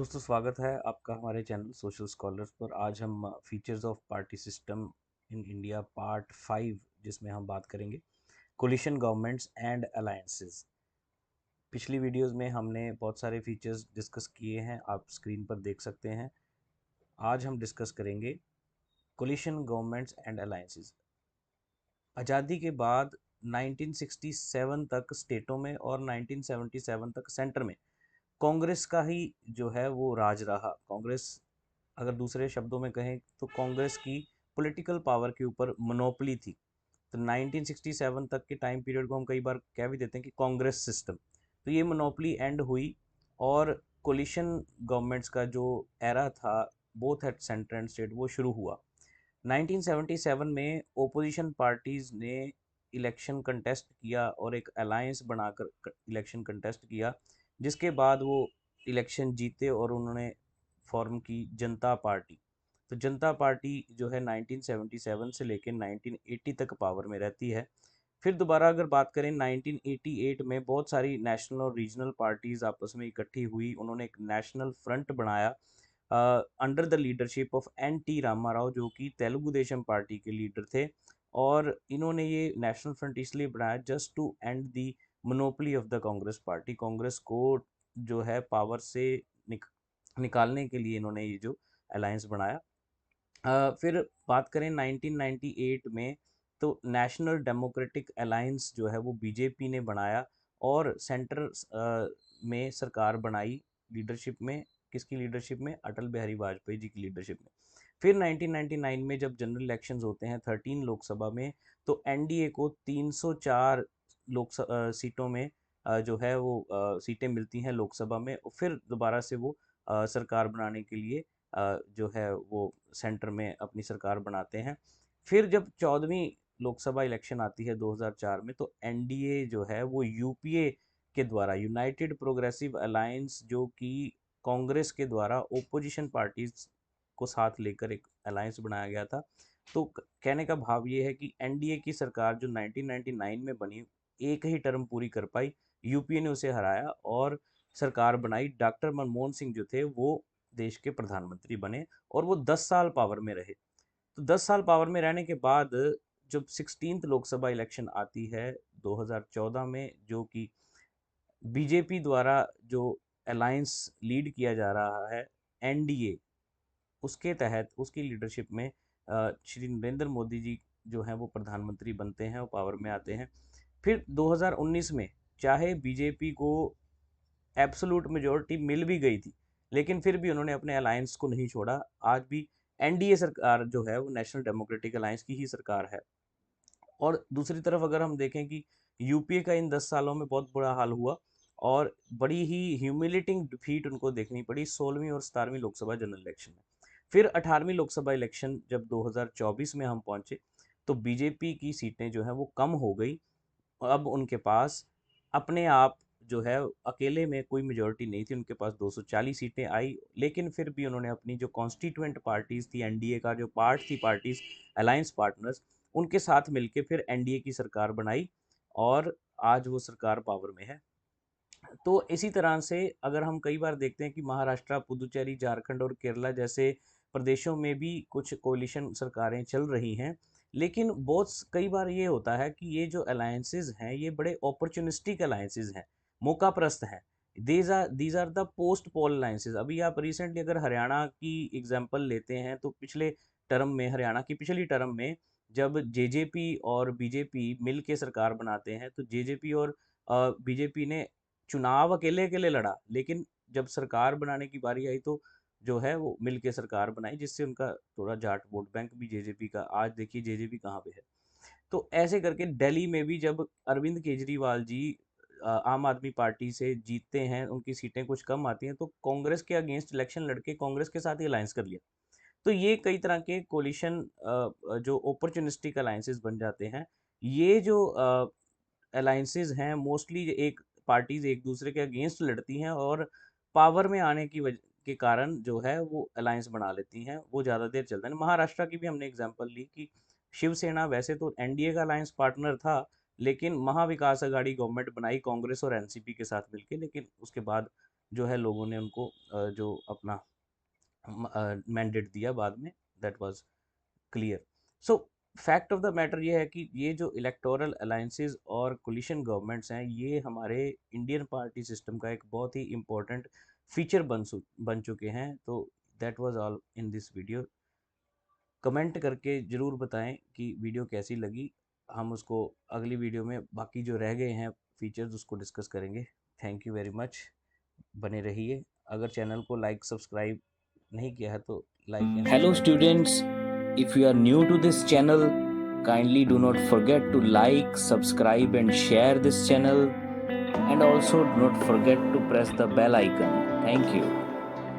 दोस्तों स्वागत है आपका हमारे चैनल सोशल स्कॉलर्स पर। आज हम features of party system in India part 5 जिसमें हम बात करेंगे कोलिशन गवर्नमेंट्स एंड अलायंसेस। पिछली वीडियोस में हमने बहुत सारे फीचर्स डिस्कस किए हैं, आप स्क्रीन पर देख सकते हैं। आज हम डिस्कस करेंगे कोलिशन गवर्नमेंट्स एंड अलायंसेस। आज़ादी के बाद 1967 तक स्टेटों में और 1977 तक सेंटर में कांग्रेस का ही जो है वो राज रहा। कांग्रेस, अगर दूसरे शब्दों में कहें तो कांग्रेस की पॉलिटिकल पावर के ऊपर मोनोपोली थी। तो 1967 तक के टाइम पीरियड को हम कई बार कह भी देते हैं कि कांग्रेस सिस्टम। तो ये मोनोपोली एंड हुई और कोलिशन गवर्नमेंट्स का जो एरा था both at centre and state वो शुरू हुआ। 1977 में ओपोजिशन पार्टीज ने इलेक्शन कंटेस्ट किया और एक अलायंस बनाकर इलेक्शन कंटेस्ट किया, जिसके बाद वो इलेक्शन जीते और उन्होंने फॉर्म की जनता पार्टी। तो जनता पार्टी जो है 1977 से लेकर 1980 तक पावर में रहती है। फिर दोबारा अगर बात करें 1988 में बहुत सारी नेशनल और रीजनल पार्टीज आपस में इकट्ठी हुई, उन्होंने एक नेशनल फ्रंट बनाया under the leadership of N T Ramarao, जो कि तेलुगु देशम पार्टी के लीडर थे। और इन्होंने ये नेशनल फ्रंट इसलिए बनाया just to end the monopoly of the Congress party. Congress को जो है पावर से निकालने के लिए इन्होंने ये जो अलायंस बनाया। फिर बात करें 1998 में तो नेशनल डेमोक्रेटिक अलायंस जो है वो बीजेपी ने बनाया और सेंटर में सरकार बनाई। लीडरशिप में किसकी लीडरशिप में? अटल बिहारी वाजपेयी जी की लीडरशिप में। फिर 1999 में जब जनरल इलेक्शंस होते हैं 13 लोकसभा में, तो एनडीए को 304 सीटों में जो है वो सीटें मिलती हैं लोकसभा में। और फिर दोबारा से वो सरकार बनाने के लिए जो है वो सेंटर में अपनी सरकार बनाते हैं। फिर जब 14वीं लोकसभा इलेक्शन आती है 2004 में, तो एनडीए जो है वो यूपीए के द्वारा, यूनाइटेड प्रोग्रेसिव अलायंस, जो कि कांग्रेस के द्वारा ओपोजिशन पार्टीज को साथ लेकर एक अलायंस बनाया गया था। तो कहने का भाव ये है कि एनडीए की सरकार जो 1999 में बनी, एक ही टर्म पूरी कर पाई, यूपीए ने उसे हराया और सरकार बनाई। डॉक्टर मनमोहन सिंह जो थे वो देश के प्रधानमंत्री बने और वो 10 साल पावर में रहे। तो 10 साल पावर में रहने के बाद जब 16th लोकसभा इलेक्शन आती है 2014 में, जो कि बीजेपी द्वारा जो अलायंस लीड किया जा रहा है एनडीए, उसके तहत उसकी लीडरशिप में श्री नरेंद्र मोदी जी जो हैं वो प्रधानमंत्री बनते हैं और पावर में आते हैं। फिर 2019 में चाहे बीजेपी को एब्सोलूट मेजोरिटी मिल भी गई थी, लेकिन फिर भी उन्होंने अपने अलायंस को नहीं छोड़ा। आज भी एनडीए सरकार जो है वो नेशनल डेमोक्रेटिक अलायंस की ही सरकार है। और दूसरी तरफ अगर हम देखें कि यूपीए का इन 10 सालों में बहुत बुरा हाल हुआ और बड़ी ही ह्यूमिलेटिंग डिफीट उनको देखनी पड़ी 16वीं और 17वीं लोकसभा जनरल इलेक्शन में। फिर 18वीं लोकसभा इलेक्शन जब 2024 में हम पहुंचे, तो बीजेपी की सीटें जो हैं वो कम हो गई। अब उनके पास अपने आप जो है अकेले में कोई मेजोरिटी नहीं थी, उनके पास 240 सीटें आई। लेकिन फिर भी उन्होंने अपनी जो कॉन्स्टिट्यूएंट पार्टीज थी, एनडीए का जो पार्ट थी पार्टीज, अलायंस पार्टनर्स, उनके साथ मिलके फिर एनडीए की सरकार बनाई और आज वो सरकार पावर में है। तो इसी तरह से अगर हम कई बार देखते हैं कि महाराष्ट्र, पुदुचेरी, झारखंड और केरला जैसे प्रदेशों में भी कुछ कोalition सरकारें चल रही हैं। लेकिन कई बार ये होता है कि ये जो अलायंसेज हैं ये बड़े अपॉर्चुनिस्टिक अलायंसेज हैं, मौकाप्रस्त हैं। These are the post poll alliances. अभी आप रिसेंटली अगर हरियाणा की एग्जांपल लेते हैं तो पिछले टर्म में, हरियाणा की पिछली टर्म में, जब जेजेपी और बीजेपी मिल के सरकार बनाते हैं तो जेजेपी और बीजेपी ने चुनाव अकेले अकेले लड़ा, लेकिन जब सरकार बनाने की बारी आई तो जो है वो मिल के सरकार बनाई, जिससे उनका थोड़ा जाट वोट बैंक भी जेजेपी का, आज देखिए जेजेपी कहाँ पे है। तो ऐसे करके दिल्ली में भी जब अरविंद केजरीवाल जी आम आदमी पार्टी से जीतते हैं, उनकी सीटें कुछ कम आती हैं, तो कांग्रेस के अगेंस्ट इलेक्शन लड़के कांग्रेस के साथ ही अलायंस कर लिया। तो ये कई तरह के कोलिशन जो अपॉर्चुनिस्टिक अलायंसेस बन जाते हैं। ये जो अलायंसेस हैं मोस्टली एक पार्टीज एक दूसरे के अगेंस्ट लड़ती हैं और पावर में आने की वजह के कारण जो है वो अलायंस बना लेती हैं, वो ज़्यादा देर चलता है। महाराष्ट्र की भी हमने एग्जांपल ली कि शिवसेना वैसे तो एनडीए का अलायंस पार्टनर था, लेकिन महाविकास अघाड़ी गवर्नमेंट बनाई कांग्रेस और एनसीपी के साथ मिलके, लेकिन उसके बाद जो है लोगों ने उनको जो अपना मैंडेट दिया बाद में, that was clear. So fact of the matter ये है कि ये जो इलेक्टोरल अलायंसेस और कोलिशन गवर्नमेंट्स हैं, ये हमारे इंडियन पार्टी सिस्टम का एक बहुत ही इम्पोर्टेंट फीचर बन चुके हैं। तो that was all in this video. Comment करके ज़रूर बताएं कि वीडियो कैसी लगी। हम उसको अगली वीडियो में बाकी जो रह गए हैं फीचर्स उसको डिस्कस करेंगे। थैंक यू वेरी मच, बने रहिए। अगर चैनल को लाइक सब्सक्राइब नहीं किया है तो like and Hello students, if you are new to this channel, kindly do not forget to like, subscribe and share this channel, and also do not forget to press the bell icon. Thank you.